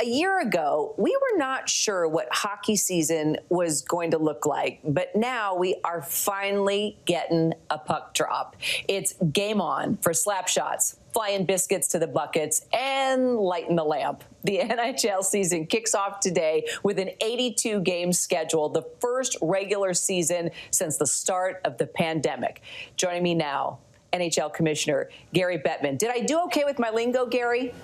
A year ago, we were not sure what hockey season was going to look like, but now we are finally getting a puck drop. It's game on for slap shots, flying biscuits to the buckets, and lighting the lamp. The NHL season kicks off today with an 82-game schedule, the first regular season since the start of the pandemic. Joining me now, NHL Commissioner Gary Bettman. Did I do okay with my lingo, Gary?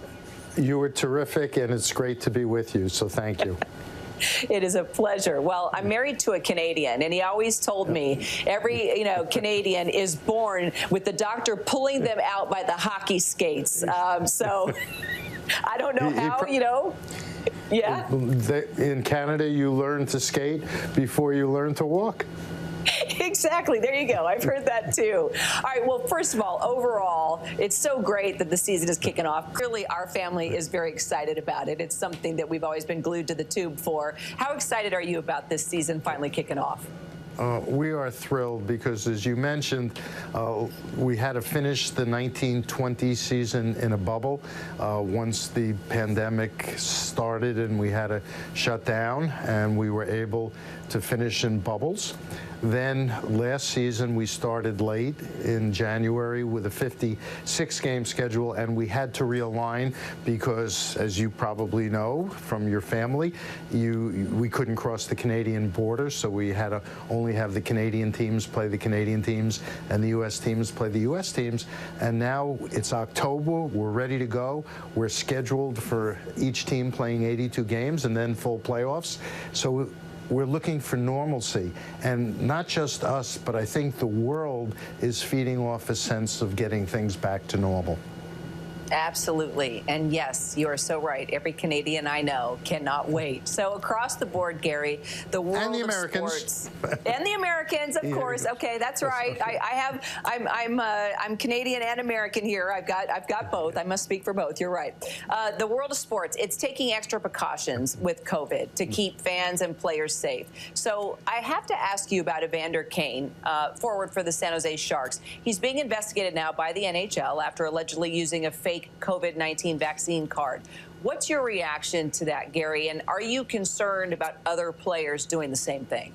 You were terrific, and it's great to be with you, so thank you. It is a pleasure. Well, I'm married to a Canadian, and he always told me every Canadian is born with the doctor pulling them out by the hockey skates. So I don't know how, Yeah. In Canada, you learn to skate before you learn to walk. Exactly. There you go. I've heard that too. All right. Well, first of all, overall, it's so great that the season is kicking off. Clearly, our family is very excited about it. It's something that we've always been glued to the tube for. How excited are you about this season finally kicking off? We are thrilled because, as you mentioned, we had to finish the 1920 season in a bubble once the pandemic started and we had to shut down, and we were able to finish in bubbles. Then last season we started late in January with a 56-game schedule, and we had to realign because, as you probably know from your family, we couldn't cross the Canadian border, so we had to only have the Canadian teams play the Canadian teams and the U.S. teams play the U.S. teams. And now it's October, we're ready to go. We're scheduled for each team playing 82 games and then full playoffs. So we're looking for normalcy, and not just us, but I think the world is feeding off a sense of getting things back to normal. Absolutely. And yes, you are so right. Every Canadian I know cannot wait. So across the board, Gary, the world and the of Americans. sports and the Americans, of course. Okay, that's right. I'm Canadian and American here. I've got both. I must speak for both. You're right. The world of sports, it's taking extra precautions with COVID to keep fans and players safe. So I have to ask you about Evander Kane, forward for the San Jose Sharks. He's being investigated now by the NHL after allegedly using a fake COVID-19 vaccine card. What's your reaction to that, Gary? And are you concerned about other players doing the same thing?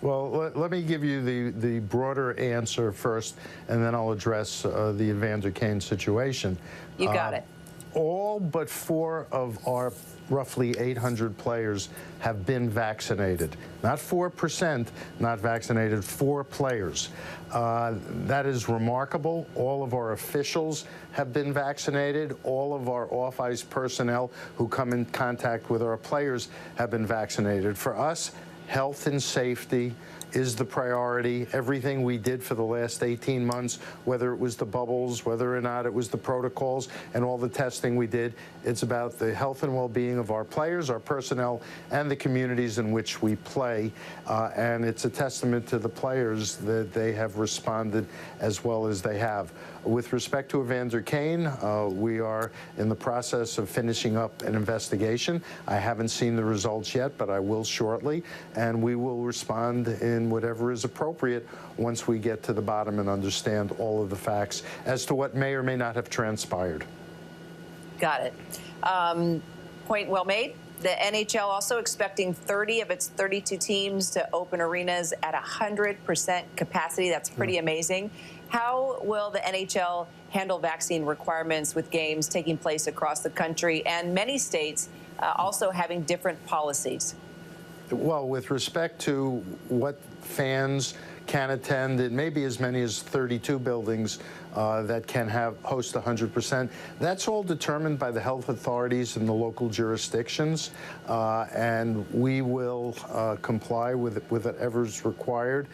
Well, let me give you the broader answer first, and then I'll address the Evander Kane situation. You got it. All but 4 of our roughly 800 players have been vaccinated. Not 4% not vaccinated, 4 players. That is remarkable. All of our officials have been vaccinated. All of our off-ice personnel who come in contact with our players have been vaccinated. For us, health and safety is the priority. Everything we did for the last 18 months, whether it was the bubbles, whether or not it was the protocols and all the testing we did, it's about the health and well-being of our players, our personnel, and the communities in which we play. And it's a testament to the players that they have responded as well as they have. With respect to Evander Kane, we are in the process of finishing up an investigation. I haven't seen the results yet, but I will shortly, and we will respond in whatever is appropriate once we get to the bottom and understand all of the facts as to what may or may not have transpired. Got it. Point well made. The NHL also expecting 30 of its 32 teams to open arenas at 100% capacity. That's pretty amazing. How will the NHL handle vaccine requirements with games taking place across the country and many states also having different policies? Well, with respect to what fans can attend, it may be as many as 32 buildings that can host 100%. That's all determined by the health authorities in the local jurisdictions, and we will comply with whatever's required.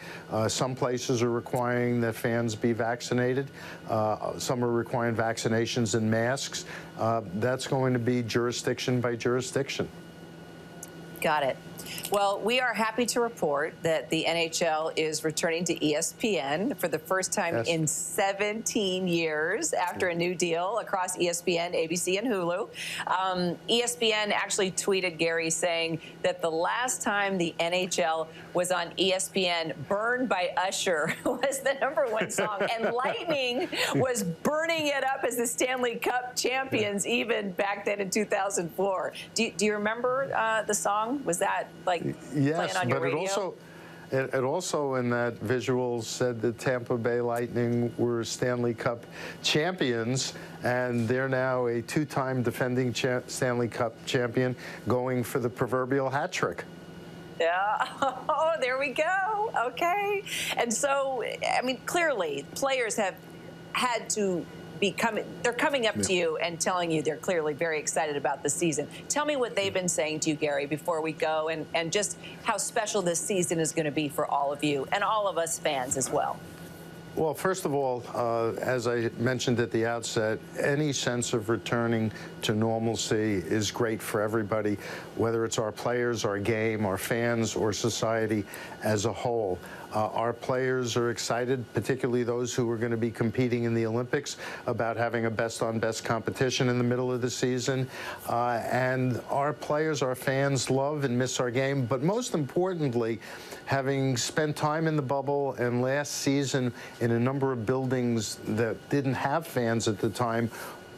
Some places are requiring that fans be vaccinated. Some are requiring vaccinations and masks. That's going to be jurisdiction by jurisdiction. Got it. Well, we are happy to report that the NHL is returning to ESPN for the first time in 17 years after a new deal across ESPN, ABC, and Hulu. ESPN actually tweeted Gary saying that the last time the NHL was on ESPN, Burned by Usher was the #1 song, and Lightning was burning it up as the Stanley Cup champions even back then in 2004. Do you remember the song? Was that like playing on your radio? It also in that visual said the Tampa Bay Lightning were Stanley Cup champions, and they're now a 2-time defending Stanley Cup champion going for the proverbial hat trick. Yeah. Oh, there we go. Okay. And so, I mean, clearly players have had to they're coming up to you and telling you they're clearly very excited about the season. Tell me what they've been saying to you, Gary, before we go, and just how special this season is going to be for all of you and all of us fans as well. Well, first of all, as I mentioned at the outset, any sense of returning to normalcy is great for everybody, whether it's our players, our game, our fans, or society as a whole. Our players are excited, particularly those who are going to be competing in the Olympics, about having a best-on-best competition in the middle of the season. And our players, our fans, love and miss our game. But most importantly, having spent time in the bubble and last season in a number of buildings that didn't have fans at the time,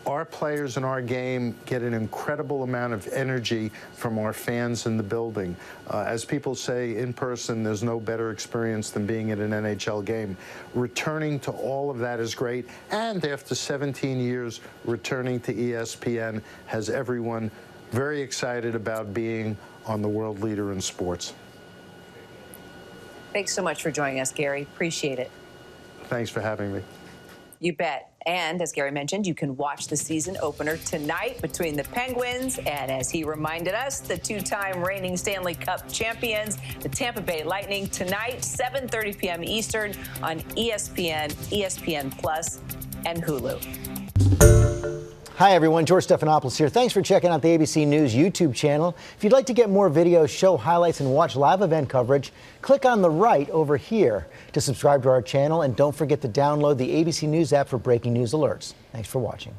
our players and our game get an incredible amount of energy from our fans in the building. As people say in person, there's no better experience than being at an NHL game. Returning to all of that is great, and after 17 years, returning to ESPN has everyone very excited about being on the world leader in sports. Thanks so much for joining us, Gary. Appreciate it. Thanks for having me. You bet. And as Gary mentioned, you can watch the season opener tonight between the Penguins and, as he reminded us, the 2-time reigning Stanley Cup champions, the Tampa Bay Lightning, tonight, 7:30 p.m. Eastern on ESPN, ESPN Plus, and Hulu. Hi, everyone. George Stephanopoulos here. Thanks for checking out the ABC News YouTube channel. If you'd like to get more videos, show highlights, and watch live event coverage, click on the right over here to subscribe to our channel. And don't forget to download the ABC News app for breaking news alerts. Thanks for watching.